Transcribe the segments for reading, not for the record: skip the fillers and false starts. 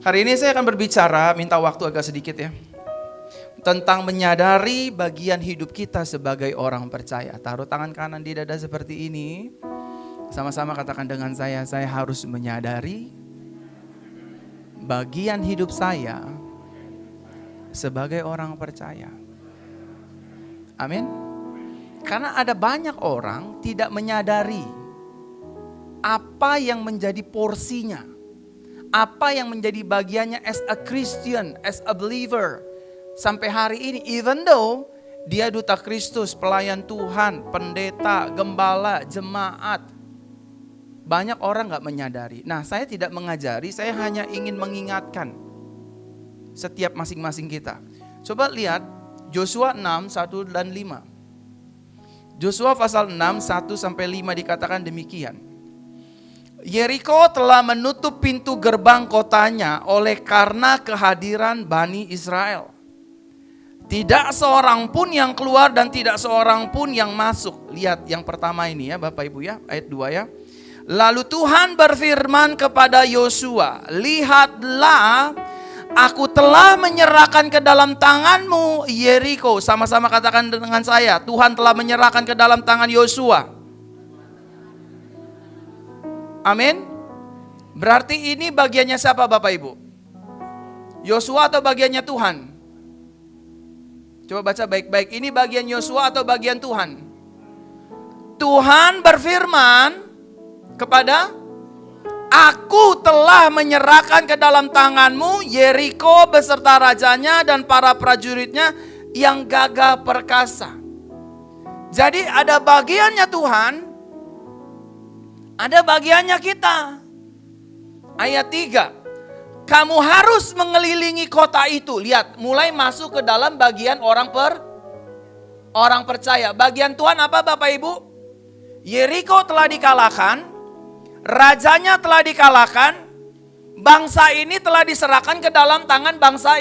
Hari ini saya akan berbicara, minta waktu agak sedikit ya, tentang menyadari bagian hidup kita sebagai orang percaya. Taruh tangan kanan di dada seperti ini. Sama-sama katakan dengan saya harus menyadari bagian hidup saya sebagai orang percaya. Amin. Karena ada banyak orang tidak menyadari apa yang menjadi porsinya, apa yang menjadi bagiannya as a Christian, as a believer. Sampai hari ini, even though dia duta Kristus, pelayan Tuhan, pendeta, gembala, jemaat, banyak orang gak menyadari. Nah, saya tidak mengajari, saya hanya ingin mengingatkan setiap masing-masing kita. Coba lihat Yosua 6, 1 dan 5. Yosua pasal 6, 1-5 dikatakan demikian. Yeriko telah menutup pintu gerbang kotanya oleh karena kehadiran Bani Israel. Tidak seorang pun yang keluar dan tidak seorang pun yang masuk. Lihat yang pertama ini ya Bapak Ibu ya, ayat 2 ya. Lalu Tuhan berfirman kepada Yosua, lihatlah, aku telah menyerahkan ke dalam tanganmu Yeriko. Sama-sama katakan dengan saya, Tuhan telah menyerahkan ke dalam tangan Yosua. Amin. Berarti ini bagiannya siapa Bapak Ibu? Yosua atau bagiannya Tuhan? Coba baca baik-baik, ini bagian Yosua atau bagian Tuhan? Tuhan berfirman kepada, aku telah menyerahkan ke dalam tanganmu Yeriko beserta rajanya dan para prajuritnya yang gagah perkasa. Jadi ada bagiannya Tuhan, ada bagiannya kita. Ayat 3, kamu harus mengelilingi kota itu. Lihat, mulai masuk ke dalam bagian orang percaya. Bagian Tuhan apa Bapak Ibu? Yeriko telah dikalahkan, rajanya telah dikalahkan, bangsa ini telah diserahkan ke dalam tangan bangsa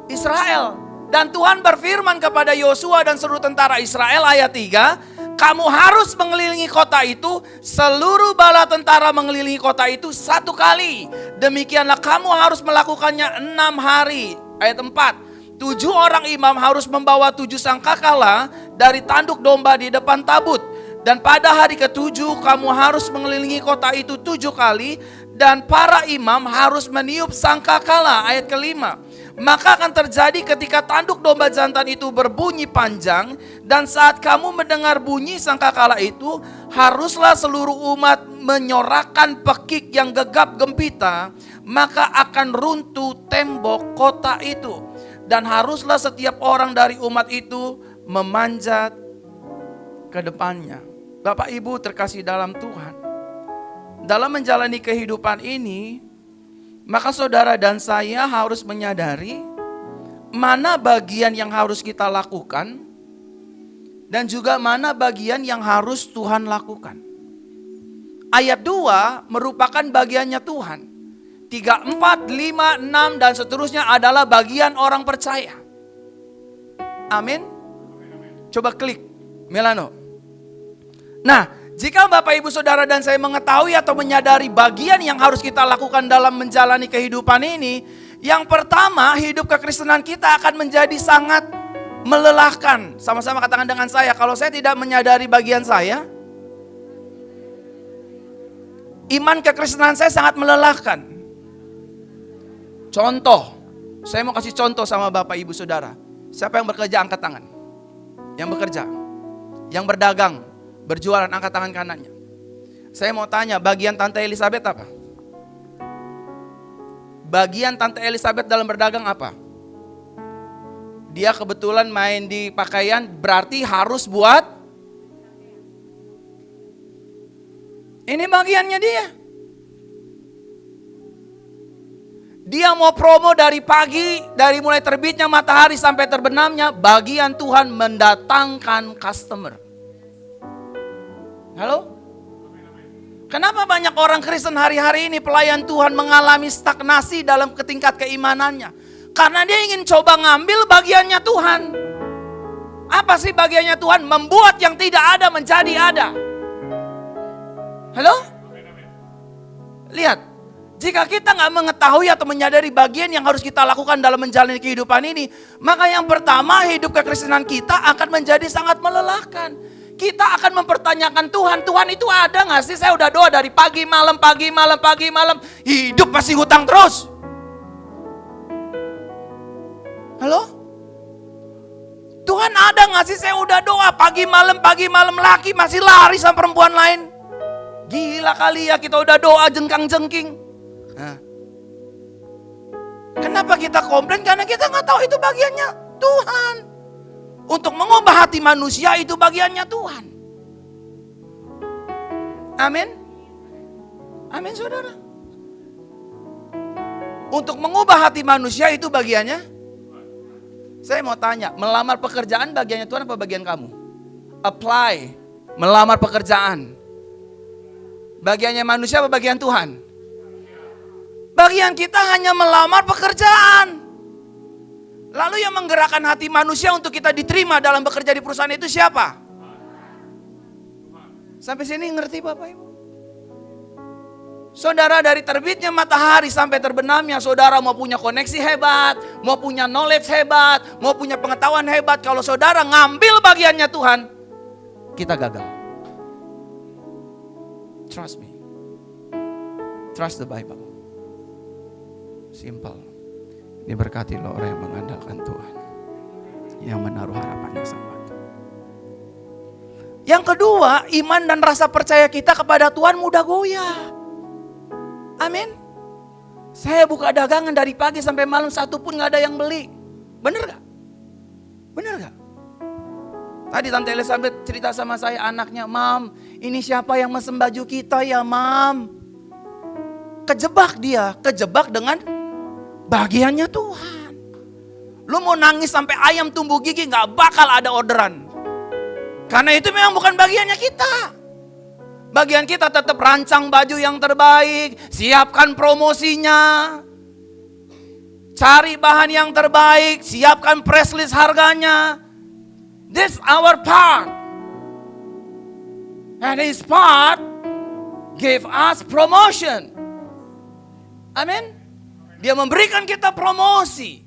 Israel. Dan Tuhan berfirman kepada Yosua dan seluruh tentara Israel, ayat 3, kamu harus mengelilingi kota itu, seluruh bala tentara mengelilingi kota itu 1 kali. Demikianlah kamu harus melakukannya 6 hari. Ayat 4, 7 orang imam harus membawa 7 sangkakala dari tanduk domba di depan tabut. Dan pada hari ke-7 kamu harus mengelilingi kota itu 7 kali. Dan para imam harus meniup sangkakala. Ayat ke-5, maka akan terjadi ketika tanduk domba jantan itu berbunyi panjang. Dan saat kamu mendengar bunyi sangkakala itu, haruslah seluruh umat menyorakkan pekik yang gegap gempita. Maka akan runtuh tembok kota itu. Dan haruslah setiap orang dari umat itu memanjat ke depannya. Bapak Ibu terkasih dalam Tuhan, dalam menjalani kehidupan ini, maka saudara dan saya harus menyadari mana bagian yang harus kita lakukan dan juga mana bagian yang harus Tuhan lakukan. Ayat 2 merupakan bagiannya Tuhan. 3, 4, 5, 6 dan seterusnya adalah bagian orang percaya. Amin. Coba klik Melano. Nah, jika Bapak Ibu Saudara dan saya mengetahui atau menyadari bagian yang harus kita lakukan dalam menjalani kehidupan ini, yang pertama, hidup kekristenan kita akan menjadi sangat melelahkan. Sama-sama katakan dengan saya, kalau saya tidak menyadari bagian saya, iman kekristenan saya sangat melelahkan. Contoh, saya mau kasih contoh sama Bapak Ibu Saudara. Siapa yang bekerja angkat tangan? Yang bekerja, yang berdagang, berjualan angkat tangan kanannya. Saya mau tanya, bagian Tante Elizabeth apa? Bagian Tante Elizabeth dalam berdagang apa? Dia kebetulan main di pakaian, berarti harus buat. Ini bagiannya dia. Dia mau promo dari pagi, dari mulai terbitnya matahari sampai terbenamnya, bagian Tuhan mendatangkan customer. Halo? Kenapa banyak orang Kristen hari-hari ini pelayan Tuhan mengalami stagnasi dalam tingkat keimanannya? Karena dia ingin coba ngambil bagiannya Tuhan. Apa sih bagiannya Tuhan? Membuat yang tidak ada menjadi ada. Halo? Lihat, Jika kita nggak mengetahui atau menyadari bagian yang harus kita lakukan dalam menjalani kehidupan ini, maka yang pertama hidup kekristenan kita akan menjadi sangat melelahkan. Kita akan mempertanyakan Tuhan, Tuhan itu ada nggak sih? Saya udah doa dari pagi malam, hidup masih hutang terus. Halo? Tuhan ada nggak sih? Saya udah doa pagi malam, laki masih lari sama perempuan lain. Gila kali ya, kita udah doa jengkang-jengking. Nah. Kenapa kita komplain? Karena kita nggak tahu itu bagiannya Tuhan. Untuk mengubah hati manusia itu bagiannya Tuhan. Amin. Amin saudara. Untuk mengubah hati manusia itu bagiannya. Saya mau tanya, melamar pekerjaan bagiannya Tuhan apa bagian kamu? Apply, melamar pekerjaan. Bagiannya manusia apa bagian Tuhan? Bagian kita hanya melamar pekerjaan. Lalu yang menggerakkan hati manusia untuk kita diterima dalam bekerja di perusahaan itu siapa? Sampai sini ngerti Bapak Ibu? Saudara, dari terbitnya matahari sampai terbenamnya, saudara mau punya koneksi hebat, mau punya knowledge hebat, mau punya pengetahuan hebat. Kalau saudara ngambil bagiannya Tuhan, kita gagal. Trust me. Trust the Bible. Simple. Diberkati loh orang yang mengandalkan Tuhan, yang menaruh harapannya sama Tuhan. Yang kedua, iman dan rasa percaya kita kepada Tuhan mudah goyah. Amin. Saya buka dagangan dari pagi sampai malam, satu pun gak ada yang beli. Bener gak? Bener gak? Tadi Tante Elizabeth cerita sama saya, anaknya, Mam, ini siapa yang mesen baju kita ya Mam? Kejebak dia, kejebak dengan bagiannya Tuhan. Lu mau nangis sampai ayam tumbuh gigi gak bakal ada orderan. Karena itu memang bukan bagiannya kita. Bagian kita tetap rancang baju yang terbaik, siapkan promosinya, cari bahan yang terbaik, siapkan press list harganya. This our part. And his part gave us promotion. Amin. Dia memberikan kita promosi.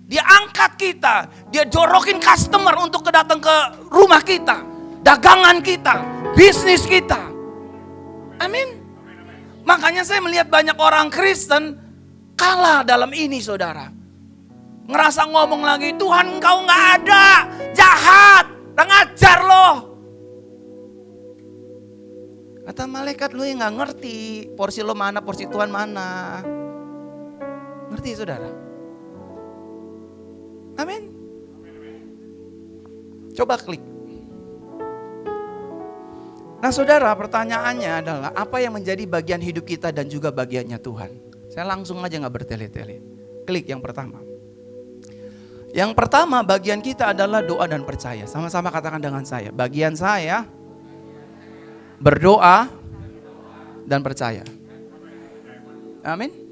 Dia angkat kita. Dia jorokin customer untuk datang ke rumah kita. Dagangan kita. Bisnis kita. Amin. Makanya saya melihat banyak orang Kristen kalah dalam ini saudara. Ngerasa ngomong lagi, Tuhan engkau gak ada. Jahat. Ngajar loh. Kata malaikat, lu yang gak ngerti. Porsi lo mana, porsi Tuhan mana. Ngerti saudara? Amin. Coba klik. Nah saudara, pertanyaannya adalah apa yang menjadi bagian hidup kita dan juga bagiannya Tuhan? Saya langsung aja gak bertele-tele. Klik yang pertama. Yang pertama bagian kita adalah doa dan percaya. Sama-sama katakan dengan saya. Bagian saya berdoa dan percaya. Amin.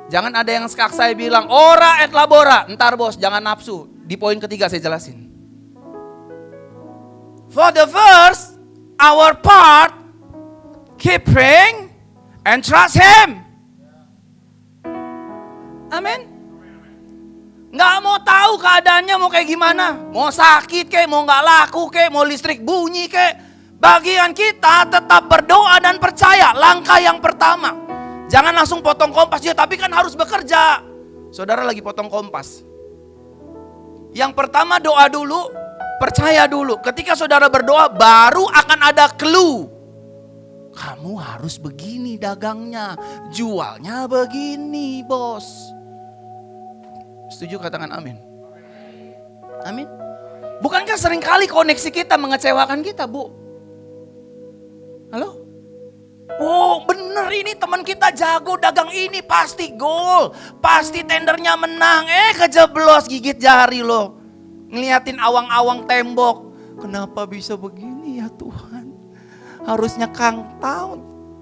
Jangan ada yang skak saya bilang, ora et labora. Ntar bos, jangan nafsu. Di poin ketiga saya jelasin. For the first, our part, keep praying and trust Him. Amin. Nggak mau tahu keadaannya mau kayak gimana. Mau sakit kek, mau nggak laku kek, mau listrik bunyi kek. Bagian kita tetap berdoa dan percaya. Langkah yang pertama. Jangan langsung potong kompas ya, tapi kan harus bekerja. Saudara lagi potong kompas. Yang pertama doa dulu, percaya dulu. Ketika saudara berdoa baru akan ada clue. Kamu harus begini dagangnya, jualnya begini bos. Setuju katakan amin. Amin. Bukankah seringkali koneksi kita mengecewakan kita bu? Halo? Oh bener ini teman kita jago dagang ini pasti gol. Pasti tendernya menang. Kejeblos gigit jari loh. Ngeliatin awang-awang tembok. Kenapa bisa begini ya Tuhan? Harusnya Kang Taun.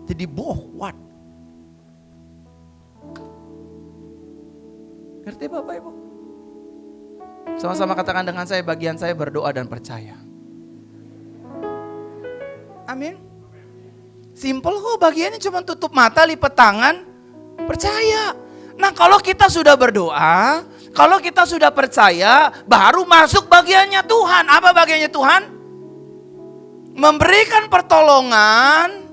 Jadi bohwat. Ngerti Bapak Ibu? Sama-sama katakan dengan saya, bagian saya berdoa dan percaya. Amin. Simple kok, bagiannya cuma tutup mata, lipat tangan, percaya. Nah kalau kita sudah berdoa, kalau kita sudah percaya, baru masuk bagiannya Tuhan. Apa bagiannya Tuhan? Memberikan pertolongan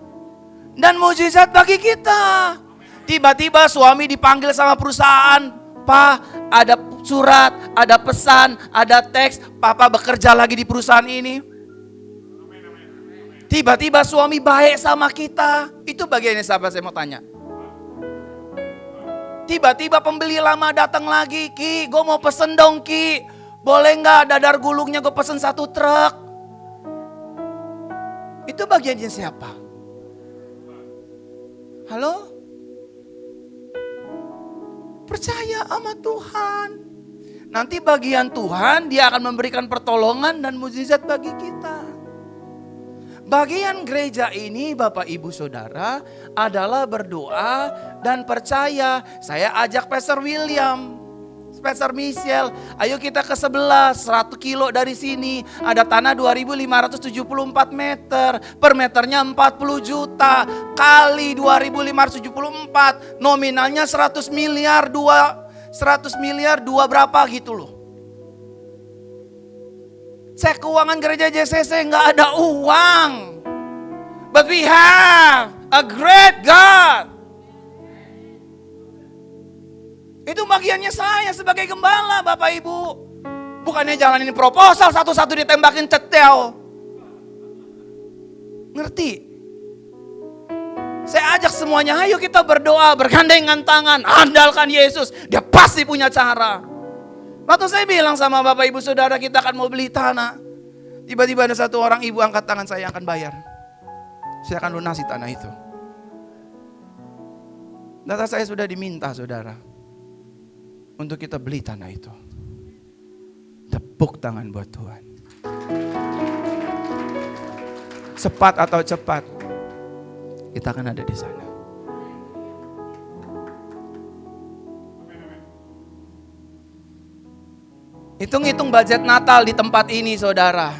dan mujizat bagi kita. Tiba-tiba suami dipanggil sama perusahaan, Pak, ada surat, ada pesan, ada teks, Papa bekerja lagi di perusahaan ini. Tiba-tiba suami baik sama kita. Itu bagiannya siapa, saya mau tanya. Tiba-tiba pembeli lama datang lagi, Ki, gue mau pesen dong Ki. Boleh gak dadar gulungnya gue pesen 1 truk. Itu bagiannya siapa? Halo? Percaya sama Tuhan. Nanti bagian Tuhan, dia akan memberikan pertolongan dan mukjizat bagi kita. Bagian gereja ini Bapak Ibu Saudara adalah berdoa dan percaya. Saya ajak Pastor William, Pastor Michelle, ayo kita ke sebelah 100 kilo dari sini. Ada tanah 2.574 meter, per meternya 40 juta, kali 2.574, nominalnya 100 miliar, 100 miliar, 2 berapa gitu loh. Cek keuangan gereja JCC nggak ada uang. But we have a great God. Itu bagiannya saya sebagai gembala Bapak Ibu. Bukannya jalanin proposal satu-satu ditembakin cetel. Ngerti? Saya ajak semuanya, ayo kita berdoa, bergandengan tangan, andalkan Yesus. Dia pasti punya cara. Waktu saya bilang sama Bapak Ibu Saudara kita akan mau beli tanah. Tiba-tiba ada satu orang ibu angkat tangan, saya akan bayar. Saya akan lunasi tanah itu. Data saya sudah diminta saudara. Untuk kita beli tanah itu. Tepuk tangan buat Tuhan. Cepat atau cepat, kita akan ada di sana. Hitung-hitung budget Natal di tempat ini saudara.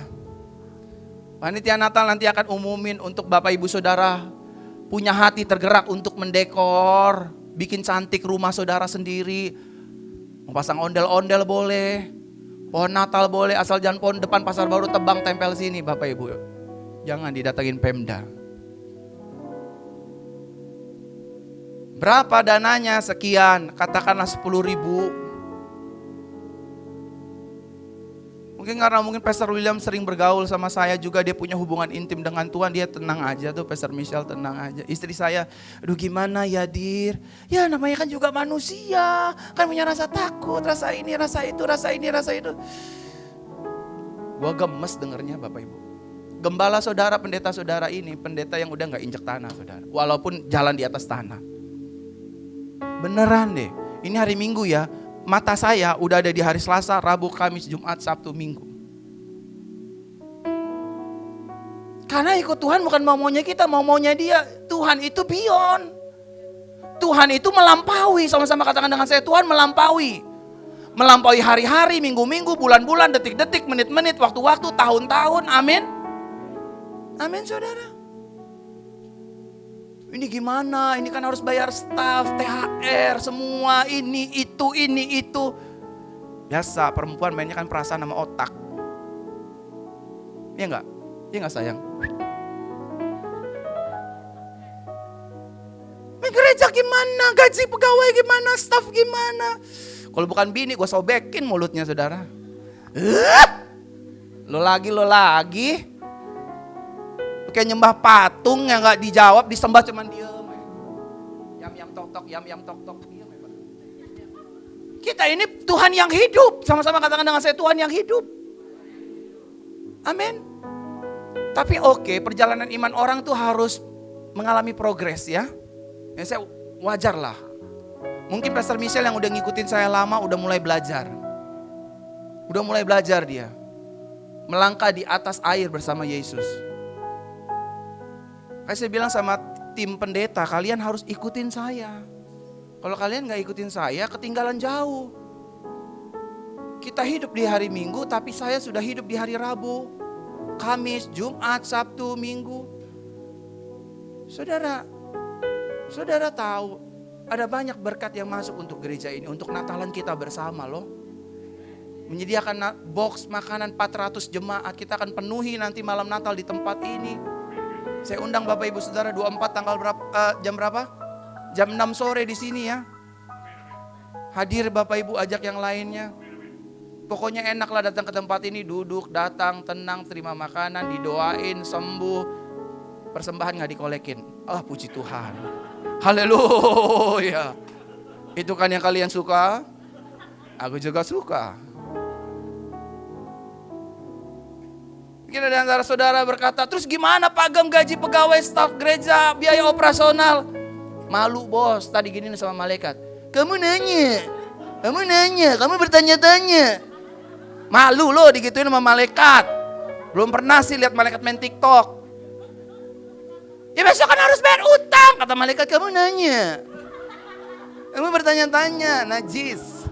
Panitia Natal nanti akan umumin untuk Bapak Ibu Saudara punya hati tergerak untuk mendekor, bikin cantik rumah saudara sendiri. Mau pasang ondel-ondel boleh, pohon Natal boleh, asal jangan pohon depan pasar baru tebang tempel sini Bapak Ibu. Jangan didatengin Pemda. Berapa dananya? Sekian, katakanlah 10.000. Mungkin karena Pastor William sering bergaul sama saya juga, dia punya hubungan intim dengan Tuhan, dia tenang aja tuh, Pastor Michelle tenang aja. Istri saya, aduh gimana ya Dir, ya namanya kan juga manusia, kan punya rasa takut, rasa ini, rasa itu, rasa ini, rasa itu. Gua gemes dengernya Bapak Ibu. Gembala saudara, pendeta saudara ini, pendeta yang udah gak injek tanah saudara, walaupun jalan di atas tanah. Beneran deh, ini hari Minggu ya. Mata saya udah ada di hari Selasa, Rabu, Kamis, Jumat, Sabtu, Minggu. Karena ikut Tuhan bukan mau-maunya kita, mau-maunya dia. Tuhan itu beyond. Tuhan itu melampaui, sama-sama katakan dengan saya, Tuhan melampaui. Melampaui hari-hari, minggu-minggu, bulan-bulan, detik-detik, menit-menit, waktu-waktu, tahun-tahun, amin. Amin saudara. Ini gimana, ini kan harus bayar staf, THR, semua, ini, itu. Biasa, perempuan mainnya kan perasaan sama otak. Iya enggak? Iya enggak sayang? Gereja gimana, gaji pegawai gimana, staf gimana? Kalau bukan bini, gue sobekin mulutnya saudara. Lo lagi. Kayak nyembah patung yang gak dijawab, disembah cuman diem. Yam tok tok. Kita ini Tuhan yang hidup. Sama-sama katakan dengan saya, Tuhan yang hidup. Amin. Tapi oke, perjalanan iman orang tuh harus mengalami progres ya. Ya saya wajar lah. Mungkin Pastor Michelle yang udah ngikutin saya lama udah mulai belajar. Udah mulai belajar dia. Melangkah di atas air bersama Yesus. Kayak saya bilang sama tim pendeta, kalian harus ikutin saya. Kalau kalian gak ikutin saya, ketinggalan jauh. Kita hidup di hari Minggu, tapi saya sudah hidup di hari Rabu, Kamis, Jumat, Sabtu, Minggu. Saudara tahu ada banyak berkat yang masuk untuk gereja ini, untuk Natalan kita bersama loh. Menyediakan box makanan 400 jemaat, kita akan penuhi nanti malam Natal di tempat ini. Saya undang Bapak Ibu Saudara 24 tanggal berapa, jam berapa? Jam 6 sore di sini ya. Hadir Bapak Ibu, ajak yang lainnya. Pokoknya enaklah datang ke tempat ini, duduk, datang, tenang, terima makanan, didoain, sembuh. Persembahan gak dikolekin. Puji Tuhan. Haleluya. Itu kan yang kalian suka? Aku juga suka. Mungkin ada antara saudara berkata, terus gimana Pak Gem gaji pegawai staf gereja, biaya operasional? Malu bos, tadi gini sama malaikat. Kamu nanya, kamu bertanya-tanya. Malu loh digituin sama malaikat. Belum pernah sih lihat malaikat main TikTok. Ya besok kan harus bayar utang, kata malaikat. Kamu nanya, kamu bertanya-tanya, najis.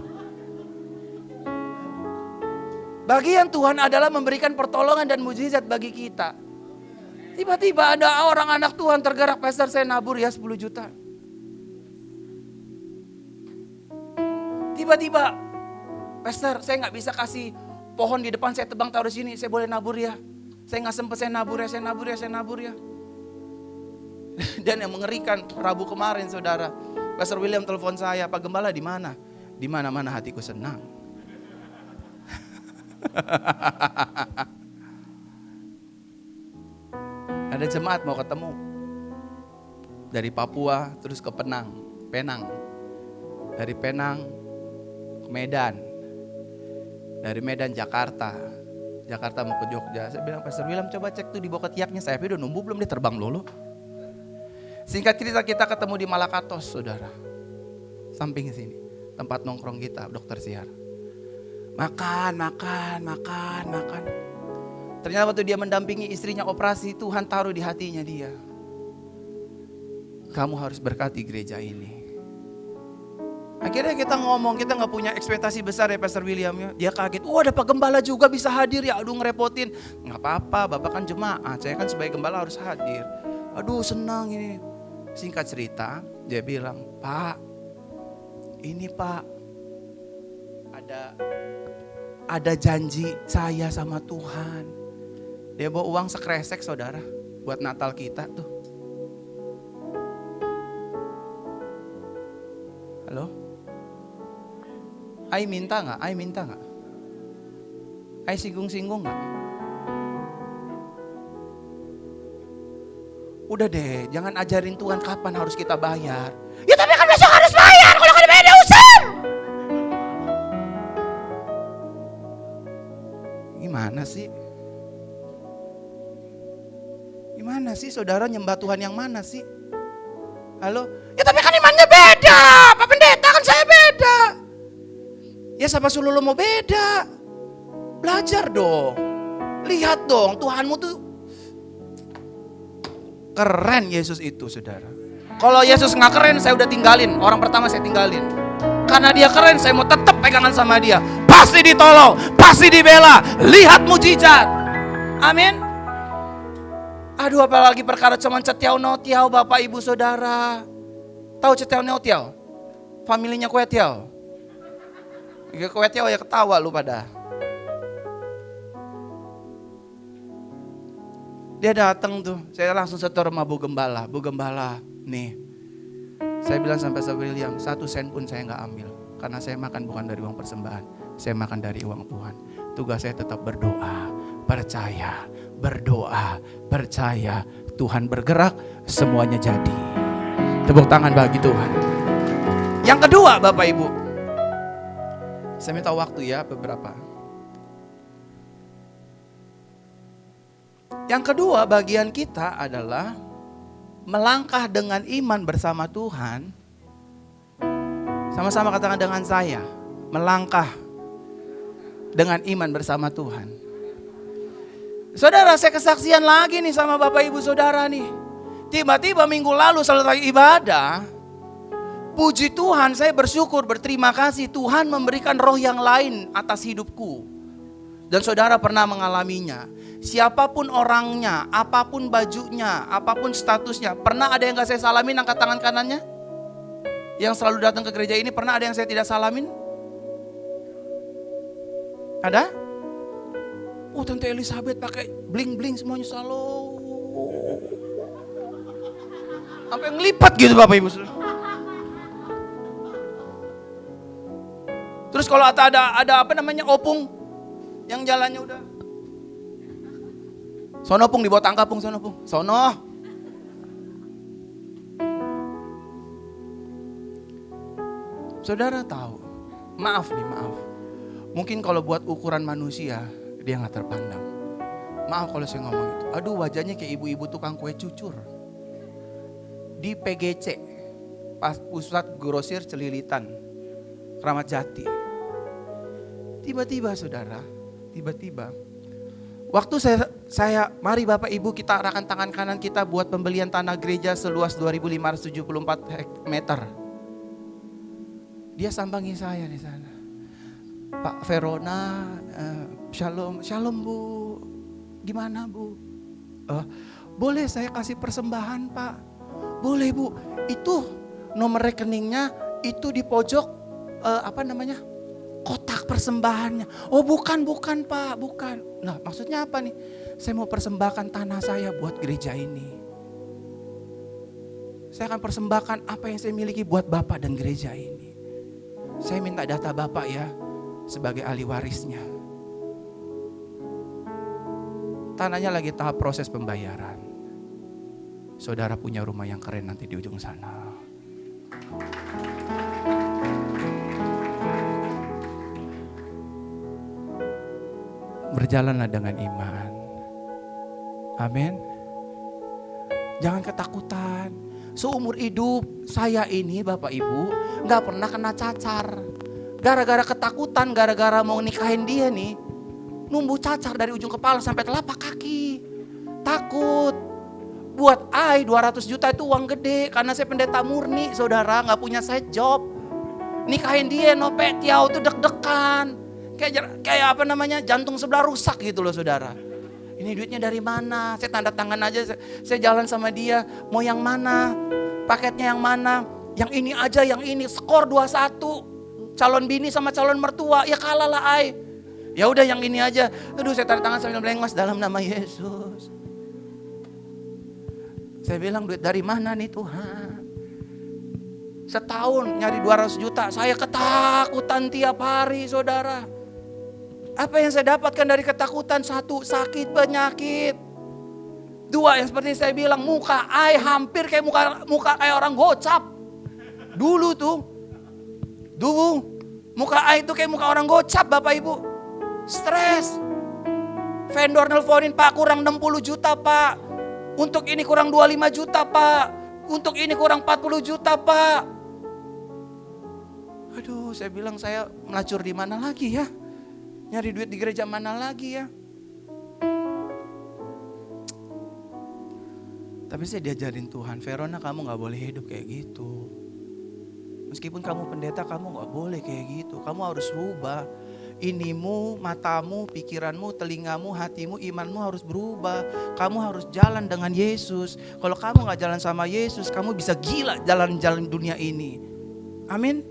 Bagian Tuhan adalah memberikan pertolongan dan mujizat bagi kita. Tiba-tiba ada orang anak Tuhan tergerak, pastor saya nabur ya 10 juta. Tiba-tiba, pastor saya gak bisa kasih pohon di depan, saya tebang taruh sini, saya boleh nabur ya. Saya gak sempet, saya nabur ya. Dan yang mengerikan, Rabu kemarin saudara, Pastor William telepon saya, Pak Gembala di mana? Di mana-mana hatiku senang. Ada jemaat mau ketemu dari Papua terus ke Penang, dari Penang ke Medan, dari Medan Jakarta mau ke Jogja. Saya bilang Pastor William coba cek tuh di bawah ketiaknya, saya udah numbuh belum, dia terbang dulu. Singkat cerita kita ketemu di Malakatos saudara, samping sini tempat nongkrong kita, Dokter Siar. Makan. Ternyata waktu dia mendampingi istrinya operasi, Tuhan taruh di hatinya dia. Kamu harus berkati gereja ini. Akhirnya kita ngomong, kita gak punya ekspektasi besar ya Pastor William ya. Dia kaget, ada Pak Gembala juga bisa hadir ya, aduh ngerepotin. Gak apa-apa, Bapak kan jemaat, saya kan sebagai gembala harus hadir. Aduh senang ini. Singkat cerita, dia bilang, Pak, ini Pak, ada janji saya sama Tuhan. Dia bawa uang sekresek saudara, buat Natal kita tuh. Halo? Ai minta gak? Ai singgung-singgung gak? Udah deh, jangan ajarin Tuhan kapan harus kita bayar. Ya tapi kan besok harus bayar, kalau kan bayar dia usir. Gimana sih saudara, nyembah Tuhan yang mana sih? Halo? Ya tapi kan imannya beda, Pak Pendeta kan saya beda. Ya siapa suruh lo mau beda? Belajar dong, lihat dong Tuhanmu tuh. Keren Yesus itu saudara. Kalau Yesus gak keren saya udah tinggalin. Orang pertama saya tinggalin. Karena dia keren saya mau tetap pegangan sama dia. Pasti ditolong, pasti dibela. Lihat mujizat. Amin. Aduh apalagi perkara cuman cetiau notiau Bapak Ibu Saudara. Tahu cetiau notiau? Familinya kue tiau. Kue tiau ya ketawa lu pada. Dia datang tuh, saya langsung setor sama Bu Gembala. Bu Gembala, nih. Saya bilang sampai Pastor William, 1 sen pun saya gak ambil. Karena saya makan bukan dari uang persembahan, saya makan dari uang Tuhan. Tugas saya tetap berdoa, percaya. Tuhan bergerak, semuanya jadi. Tepuk tangan bagi Tuhan. Yang kedua Bapak Ibu, saya minta waktu ya beberapa. Yang kedua bagian kita adalah melangkah dengan iman bersama Tuhan. Sama-sama katakan dengan saya, melangkah dengan iman bersama Tuhan. Saudara, saya kesaksian lagi nih sama Bapak Ibu Saudara nih. Tiba-tiba minggu lalu selesai ibadah, puji Tuhan, saya bersyukur, berterima kasih Tuhan memberikan roh yang lain atas hidupku. Dan saudara pernah mengalaminya. Siapapun orangnya, apapun bajunya, apapun statusnya. Pernah ada yang gak saya salamin angkat tangan kanannya? Yang selalu datang ke gereja ini, pernah ada yang saya tidak salamin? Ada? Oh, Tante Elizabeth pakai bling-bling semuanya selalu. Sampai ngelipat gitu Bapak Ibu. Terus kalau ada apa namanya opung yang jalannya udah. Sono pung dibawa tangka pung, sono pung. Sono. Saudara tahu, maaf. Mungkin kalau buat ukuran manusia, dia gak terpandang. Maaf kalau saya ngomong itu. Aduh, wajahnya kayak ibu-ibu tukang kue cucur. Di PGC, Pusat Grosir Celilitan, Kramat Jati. Tiba-tiba saudara, waktu saya mari Bapak Ibu kita arahkan tangan kanan kita buat pembelian tanah gereja seluas 2.574 meter. Dia sambangi saya di sana. Pak Verona, shalom Bu, gimana Bu? Boleh saya kasih persembahan Pak? Boleh Bu, itu nomor rekeningnya itu di pojok kotak persembahannya. Oh bukan Pak, bukan. Nah maksudnya apa nih? Saya mau persembahkan tanah saya buat gereja ini. Saya akan persembahkan apa yang saya miliki buat Bapak dan gereja ini. Saya minta data Bapak ya sebagai ahli warisnya. Tanahnya lagi tahap proses pembayaran. Saudara punya rumah yang keren nanti di ujung sana. Berjalanlah dengan iman. Amin. Jangan ketakutan. Seumur hidup saya ini Bapak Ibu gak pernah kena cacar. Gara-gara ketakutan, gara-gara mau nikahin dia nih, numbuh cacar dari ujung kepala sampai telapak kaki. Takut. Buat 200 juta itu uang gede. Karena saya pendeta murni saudara, gak punya side job. Nikahin dia nopet tiau tuh deg-degan. Kayak apa namanya, jantung sebelah rusak gitu loh saudara. Ini duitnya dari mana? Saya tanda tangan aja, saya jalan sama dia. Mau yang mana? Paketnya yang mana? Yang ini aja, yang ini. Skor 2-1. Calon bini sama calon mertua, ya kalah lah Ya udah yang ini aja. Aduh saya tanda tangan sambil melengos dalam nama Yesus. Saya bilang duit dari mana nih Tuhan? Setahun nyari 200 juta, saya ketakutan tiap hari saudara. Apa yang saya dapatkan dari ketakutan? 1, sakit penyakit. 2, yang seperti saya bilang, muka hampir kayak muka kayak orang gocap. Dulu muka itu kayak muka orang gocap Bapak Ibu. Stres. Vendor nelponin, Pak kurang 60 juta Pak. Untuk ini kurang 25 juta Pak. Untuk ini kurang 40 juta Pak. Aduh saya bilang saya melacur di mana lagi ya? Nyari duit di gereja mana lagi ya? Tapi saya diajarin Tuhan, Verona kamu gak boleh hidup kayak gitu. Meskipun kamu pendeta kamu gak boleh kayak gitu. Kamu harus rubah. Inimu, matamu, pikiranmu, telingamu, hatimu, imanmu harus berubah. Kamu harus jalan dengan Yesus. Kalau kamu gak jalan sama Yesus, kamu bisa gila jalan-jalan dunia ini. Amin.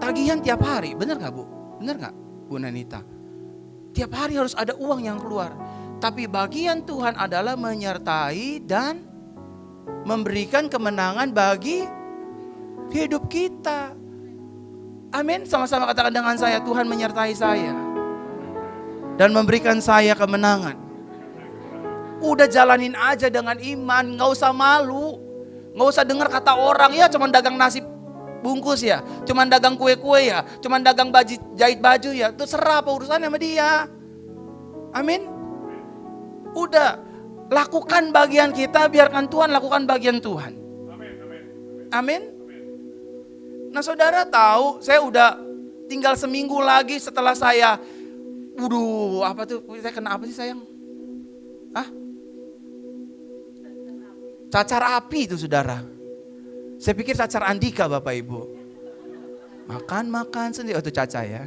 Tagihan tiap hari, benar gak Bu? Benar gak Bu Nanita? Tiap hari harus ada uang yang keluar. Tapi bagian Tuhan adalah menyertai dan memberikan kemenangan bagi hidup kita. Amin. Sama-sama katakan dengan saya, Tuhan menyertai saya dan memberikan saya kemenangan. Udah jalanin aja dengan iman, gak usah malu. Gak usah dengar kata orang, ya cuman dagang nasi bungkus ya, cuman dagang kue-kue ya, cuman dagang jahit baju ya. Itu serah apa urusannya sama dia. Amin. Udah, lakukan bagian kita, biarkan Tuhan lakukan bagian Tuhan. Amin. Nah saudara tahu, saya udah tinggal seminggu lagi setelah saya, apa tuh, saya kena apa sih sayang? Cacar api itu saudara. Saya pikir cacar Andika Bapak Ibu. Makan sendiri, itu cacar ya.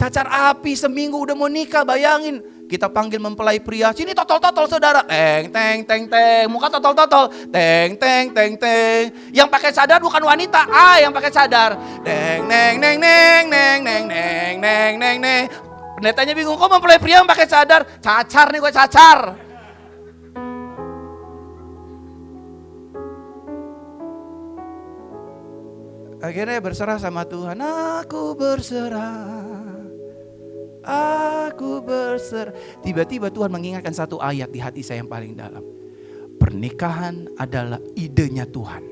Cacar api seminggu udah mau nikah, bayangin. Kita panggil mempelai pria, sini totol-totol saudara. Teng, teng, teng, teng. Muka totol-totol. Teng, teng, teng, teng. Yang pakai cadar bukan wanita, yang pakai cadar. Teng, neng, neng, neng, neng, neng, neng, neng, neng, neng. Pendetanya bingung, kok mempelai pria yang pakai cadar? Cacar nih gue, cacar. Akhirnya berserah sama Tuhan. Aku berserah. Aku berserah. Tiba-tiba Tuhan mengingatkan satu ayat di hati saya yang paling dalam. Pernikahan adalah idenya Tuhan.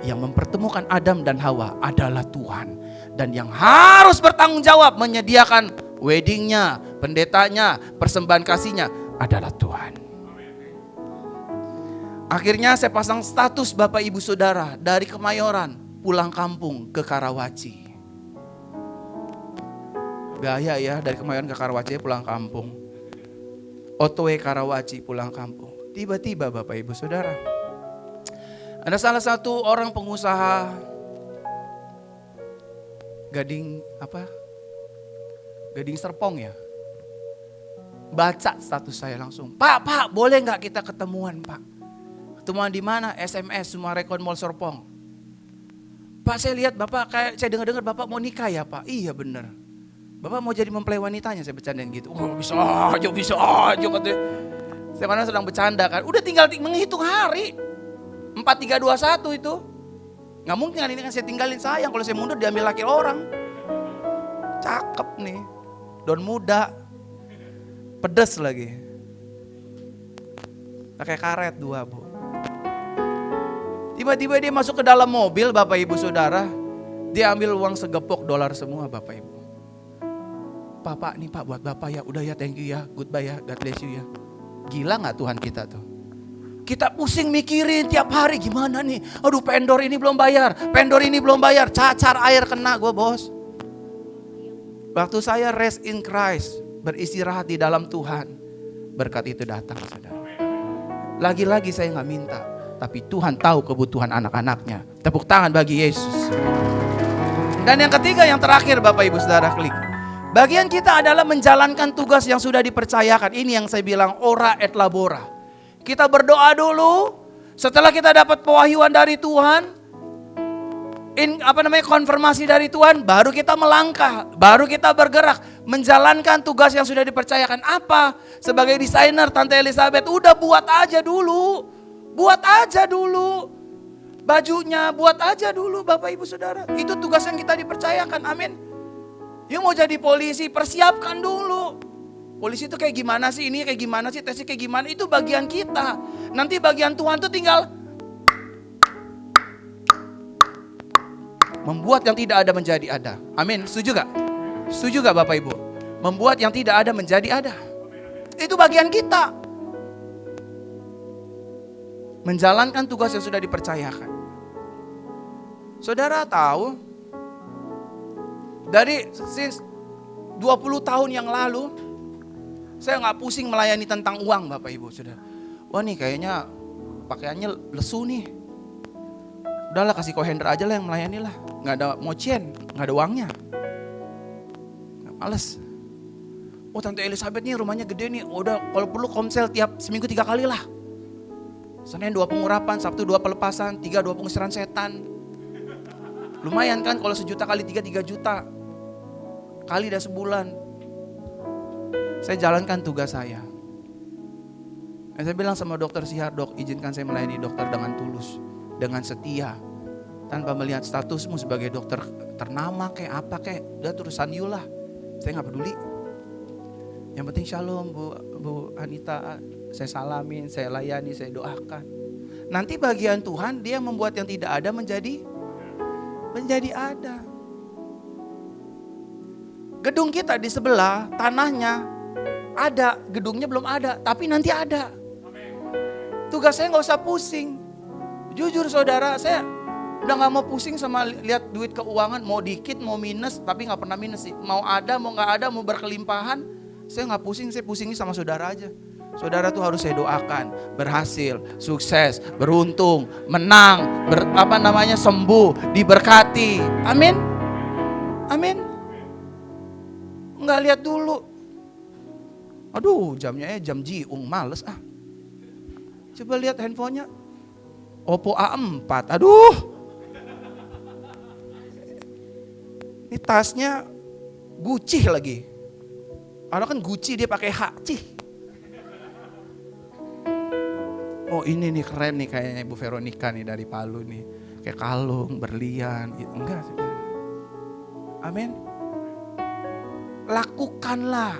Yang mempertemukan Adam dan Hawa adalah Tuhan. Dan yang harus bertanggung jawab menyediakan weddingnya, pendetanya, persembahan kasihnya adalah Tuhan. Akhirnya saya pasang status Bapak Ibu Saudara dari Kemayoran pulang kampung ke Karawaci. Gaya ya, dari Kemayoran ke Karawaci pulang kampung. Otoway Karawaci pulang kampung. Tiba-tiba Bapak Ibu Saudara, ada salah satu orang pengusaha Gading Serpong ya. Baca status saya langsung. Pak, boleh nggak kita ketemuan Pak? Ketemuan di mana? SMS Sumarekon Mall Serpong. Pak, saya lihat Bapak kayak, saya dengar Bapak mau nikah ya Pak? Iya bener. Bapak mau jadi mempelai wanitanya, saya bercandain gitu. Oh bisa aja katanya. Saya mana sedang bercanda kan. Udah tinggal menghitung hari. 4, 3, 2, 1 itu. Gak mungkin kan ini kan saya tinggalin sayang. Kalau saya mundur diambil laki orang. Cakep nih. Don muda. Pedes lagi. Pakai karet 2 Bu. Tiba-tiba dia masuk ke dalam mobil Bapak Ibu Saudara. Dia ambil uang segepok dolar semua Bapak Ibu. Pak nih Pak buat Bapak ya. Udah ya, thank you ya, goodbye ya, God bless you ya. Gila gak Tuhan kita tuh? Kita pusing mikirin tiap hari gimana nih. Aduh pendor ini belum bayar, cacar air kena gue bos. Waktu saya rest in Christ, beristirahat di dalam Tuhan, berkat itu datang saudara. Lagi-lagi saya gak minta, tapi Tuhan tahu kebutuhan anak-anaknya. Tepuk tangan bagi Yesus. Dan yang ketiga, yang terakhir Bapak Ibu Saudara klik. Bagian kita adalah menjalankan tugas yang sudah dipercayakan. Ini yang saya bilang ora et labora. Kita berdoa dulu. Setelah kita dapat pewahyuan dari Tuhan, konfirmasi dari Tuhan, baru kita melangkah, baru kita bergerak, menjalankan tugas yang sudah dipercayakan. Apa? Sebagai desainer Tante Elizabeth, udah buat aja dulu. Bajunya buat aja dulu Bapak Ibu Saudara. Itu tugas yang kita dipercayakan. Amin. Yuk mau jadi polisi, persiapkan dulu. Polisi itu kayak gimana sih, ini kayak gimana sih, tesnya kayak gimana, itu bagian kita. Nanti bagian Tuhan tuh tinggal membuat yang tidak ada menjadi ada. Amin, setuju gak? Setuju gak Bapak Ibu? Membuat yang tidak ada menjadi ada. Itu bagian kita. Menjalankan tugas yang sudah dipercayakan. Saudara tahu, dari 20 tahun yang lalu, saya gak pusing melayani tentang uang Bapak Ibu Saudara. Wah nih kayaknya pakaiannya lesu nih. Udahlah kasih kohendra aja lah yang melayani lah. Gak ada mocien, gak ada uangnya. Males. Oh Tante Elizabeth nih rumahnya gede nih. Udah kalau perlu komsel tiap seminggu 3 kali lah. Senin 2 pengurapan, Sabtu 2 pelepasan, 3 2 pengusiran setan. Lumayan kan kalau 1 juta kali 3 juta. Kali dah sebulan. Saya jalankan tugas saya. Dan saya bilang sama dokter Sihar, dok izinkan saya melayani dokter dengan tulus. Dengan setia. Tanpa melihat statusmu sebagai dokter ternama kayak apa kayak. Udah terusan you lah. Saya gak peduli. Yang penting shalom Bu Anita. Saya salamin, saya layani, saya doakan. Nanti bagian Tuhan dia membuat yang tidak ada menjadi ada. Gedung kita di sebelah tanahnya ada, gedungnya belum ada, tapi nanti ada. Tugas saya gak usah pusing. Jujur saudara, saya udah gak mau pusing sama lihat duit keuangan. Mau dikit, mau minus, tapi gak pernah minus sih. Mau ada, mau gak ada, mau berkelimpahan. Saya gak pusing, saya pusingin sama saudara aja. Saudara tuh harus saya doakan, berhasil, sukses, beruntung, menang, sembuh, diberkati. Amin. Amin. Nggak lihat dulu. Aduh, jamnya jam jiung, males ah. Coba lihat handphonenya. Oppo A4, aduh. Ini tasnya Gucci lagi. Karena kan Gucci dia pakai H, cih. Oh ini nih keren nih kayaknya Ibu Veronica nih dari Palu nih. Kayak kalung, berlian gitu. Enggak, saudara. Amin. Lakukanlah,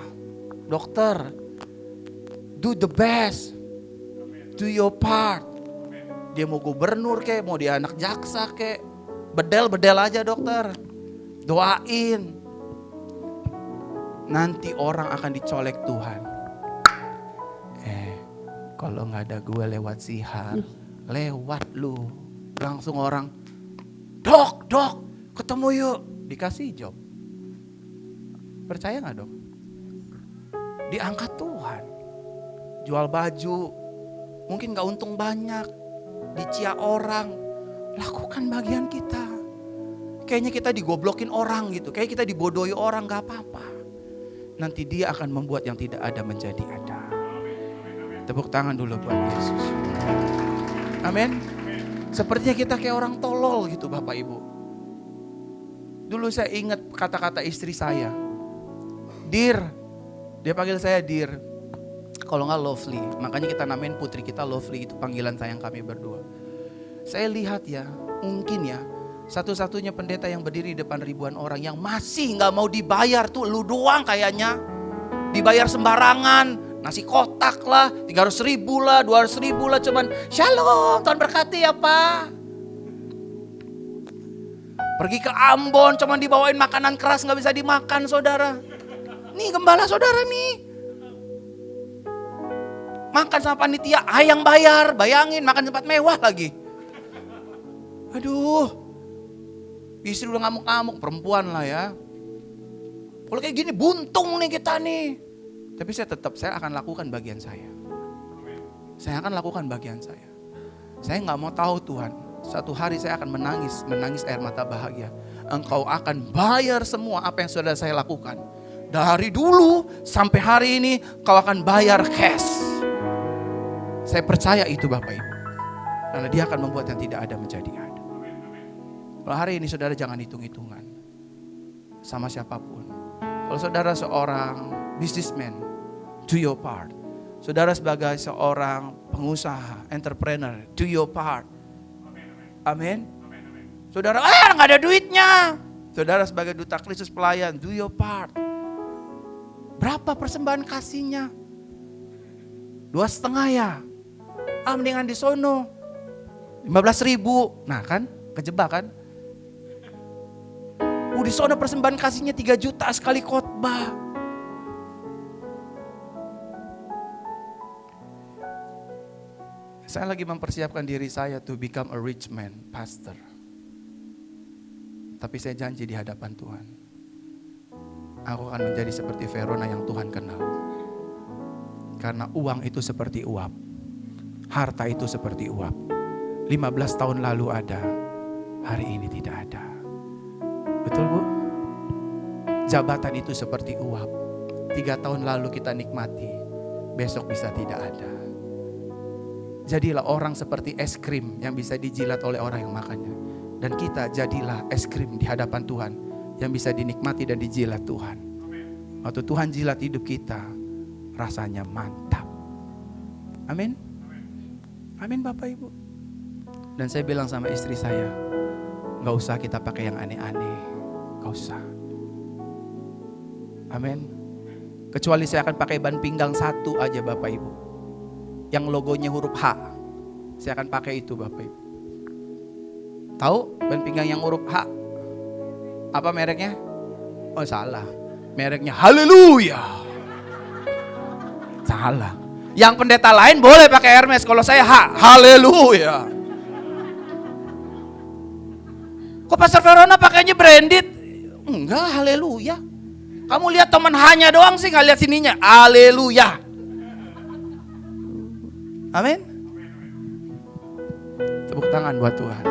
dokter. Do the best. Do your part. Dia mau gubernur kek, mau dia anak jaksa kek. Bedel-bedel aja dokter. Doain. Nanti orang akan dicolek Tuhan. Kalau gak ada gue lewat sihar, lewat lu. Langsung orang, dok, ketemu yuk. Dikasih job. Percaya gak dok? Diangkat Tuhan. Jual baju, mungkin gak untung banyak. Dicia orang, lakukan bagian kita. Kayaknya kita digoblokin orang gitu, kayak kita dibodohi orang, gak apa-apa. Nanti dia akan membuat yang tidak ada menjadi ada. Tepuk tangan dulu buat Yesus. Amin. Sepertinya kita kayak orang tolol gitu Bapak Ibu. Dulu saya ingat kata-kata istri saya. Dear, dia panggil saya Dear. Kalau nggak Lovely, makanya kita namain putri kita Lovely, itu panggilan sayang kami berdua. Saya lihat ya, mungkin ya, satu-satunya pendeta yang berdiri di depan ribuan orang yang masih nggak mau dibayar tuh lu doang kayaknya. Dibayar sembarangan. Nasi kotak lah, 300.000 lah, 200.000 lah, cuman shalom, Tuhan berkati ya Pak. Pergi ke Ambon, cuman dibawain makanan keras gak bisa dimakan saudara. Nih gembala saudara nih. Makan sama panitia, ayang bayar, bayangin makan tempat mewah lagi. Aduh, istri udah ngamuk-ngamuk, perempuan lah ya. Kalau kayak gini buntung nih kita nih. Tapi saya akan lakukan bagian saya. Saya akan lakukan bagian saya. Saya gak mau tahu Tuhan, satu hari saya akan menangis air mata bahagia. Engkau akan bayar semua apa yang sudah saya lakukan. Dari dulu sampai hari ini kau akan bayar cash. Saya percaya itu Bapak Ibu. Karena dia akan membuat yang tidak ada menjadi ada. Kalau hari ini saudara jangan hitung-hitungan sama siapapun. Kalau saudara seorang businessman, do your part. Saudara sebagai seorang pengusaha, entrepreneur, do your part. Amin. Saudara, nggak ada duitnya. Saudara sebagai duta Kristus pelayan, do your part. Berapa persembahan kasihnya? 2,5 ya. Mendingan di sono 15.000. Nah kan, kejebak kan? Di sono persembahan kasihnya 3 juta sekali khotbah. Saya lagi mempersiapkan diri saya to become a rich man, pastor. Tapi saya janji di hadapan Tuhan, aku akan menjadi seperti Verona yang Tuhan kenal. Karena uang itu seperti uap, harta itu seperti uap. 15 tahun lalu ada, hari ini tidak ada. Betul Bu? Jabatan itu seperti uap. 3 tahun lalu kita nikmati, besok bisa tidak ada. Jadilah orang seperti es krim yang bisa dijilat oleh orang yang makannya. Dan kita jadilah es krim di hadapan Tuhan yang bisa dinikmati dan dijilat Tuhan. Waktu Tuhan jilat hidup kita, rasanya mantap. Amin. Amin Bapak Ibu. Dan saya bilang sama istri saya, gak usah kita pakai yang aneh-aneh. Gak usah. Amin. Kecuali saya akan pakai ban pinggang 1 aja Bapak Ibu. Yang logonya huruf H. Saya akan pakai itu Bapak Ibu. Tahu ban pinggang yang huruf H? Apa mereknya? Oh salah. Mereknya Haleluya. Salah. Yang pendeta lain boleh pakai Hermes. Kalau saya H. Haleluya. Kok Pastor Verona pakainya branded? Enggak, Haleluya. Kamu lihat teman hanya doang sih, nggak lihat sininya. Haleluya. Amin. Tepuk tangan buat Tuhan.